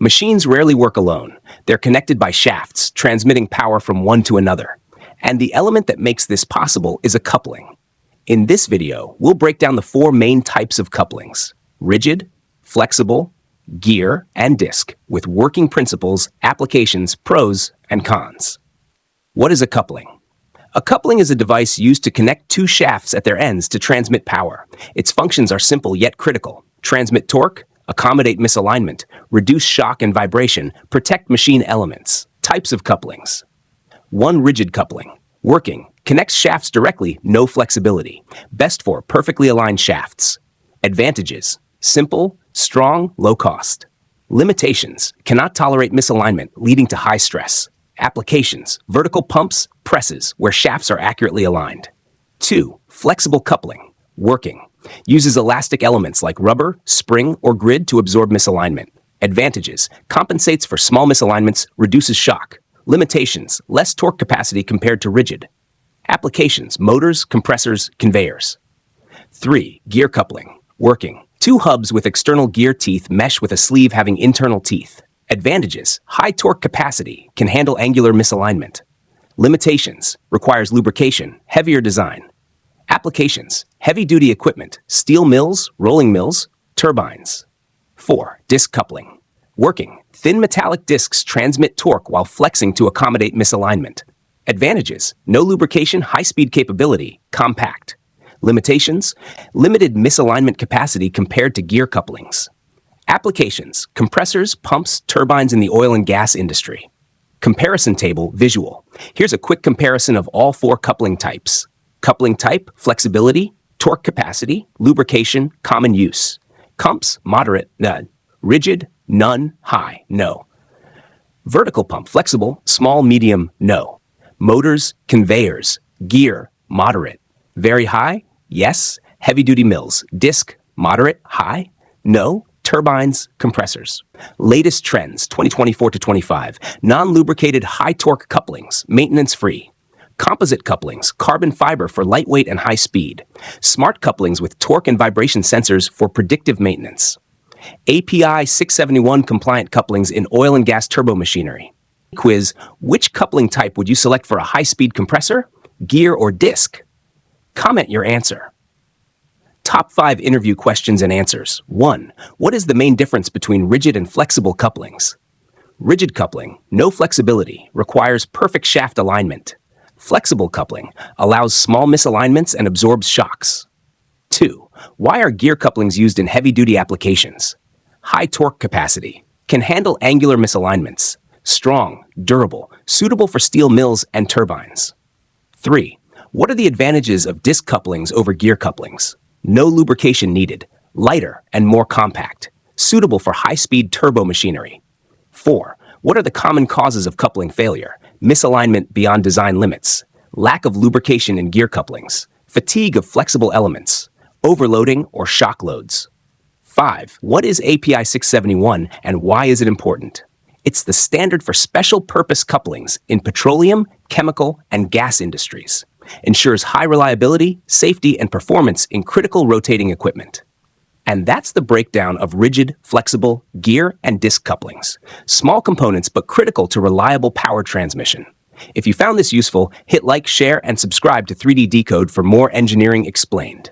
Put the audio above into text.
Machines rarely work alone. They're connected by shafts, transmitting power from one to another. And the element that makes this possible is a coupling. In this video, we'll break down the four main types of couplings: rigid, flexible, gear, and disc, with working principles, applications, pros, and cons. What is a coupling? A coupling is a device used to connect two shafts at their ends to transmit power. Its functions are simple yet critical: transmit torque, accommodate misalignment, reduce shock and vibration, protect machine elements. Types of couplings. 1. Rigid coupling. Working. Connects shafts directly, no flexibility. Best for perfectly aligned shafts. Advantages. Simple, strong, low cost. Limitations. Cannot tolerate misalignment, leading to high stress. Applications. Vertical pumps, presses, where shafts are accurately aligned. 2. Flexible coupling. Working. Uses elastic elements like rubber, spring, or grid to absorb misalignment. Advantages. Compensates for small misalignments, reduces shock. Limitations. Less torque capacity compared to rigid. Applications. Motors, compressors, conveyors. 3. Gear coupling. Working. Two hubs with external gear teeth mesh with a sleeve having internal teeth. Advantages. High torque capacity. Can handle angular misalignment. Limitations. Requires lubrication. Heavier design. Applications. Heavy-duty equipment. Steel mills, rolling mills, turbines. 4. Disc coupling. Working. Thin metallic discs transmit torque while flexing to accommodate misalignment. Advantages. No lubrication, high-speed capability, compact. Limitations. Limited misalignment capacity compared to gear couplings. Applications. Compressors, pumps, turbines in the oil and gas industry. Comparison table, visual. Here's a quick comparison of all four coupling types. Coupling type, flexibility, torque capacity, lubrication, common use. Comps, moderate, none. Rigid, none. High, no. Vertical pump, flexible, small, medium, no. Motors, conveyors, gear, moderate. Very high, yes. Heavy-duty mills, disc, moderate, high, no. Turbines, compressors. Latest trends, 2024 to 25. Non-lubricated high-torque couplings, maintenance-free. Composite couplings, carbon fiber for lightweight and high speed. Smart couplings with torque and vibration sensors for predictive maintenance. API 671 compliant couplings in oil and gas turbo machinery. Quiz: which coupling type would you select for a high-speed compressor, gear, or disc? Comment your answer. Top 5 interview questions and answers. 1. What is the main difference between rigid and flexible couplings? Rigid coupling, no flexibility, requires perfect shaft alignment. Flexible coupling allows small misalignments and absorbs shocks. 2. Why are gear couplings used in heavy-duty applications? High torque capacity, can handle angular misalignments. Strong, durable, suitable for steel mills and turbines. 3. What are the advantages of disc couplings over gear couplings? No lubrication needed, lighter and more compact, suitable for high-speed turbo machinery. 4. What are the common causes of coupling failure? Misalignment beyond design limits, lack of lubrication in gear couplings, fatigue of flexible elements, overloading or shock loads. 5. What is API 671 and why is it important? It's the standard for special-purpose couplings in petroleum, chemical, and gas industries. Ensures high reliability, safety, and performance in critical rotating equipment. And that's the breakdown of rigid, flexible, gear, and disc couplings. Small components, but critical to reliable power transmission. If you found this useful, hit like, share, and subscribe to 3D Decode for more engineering explained.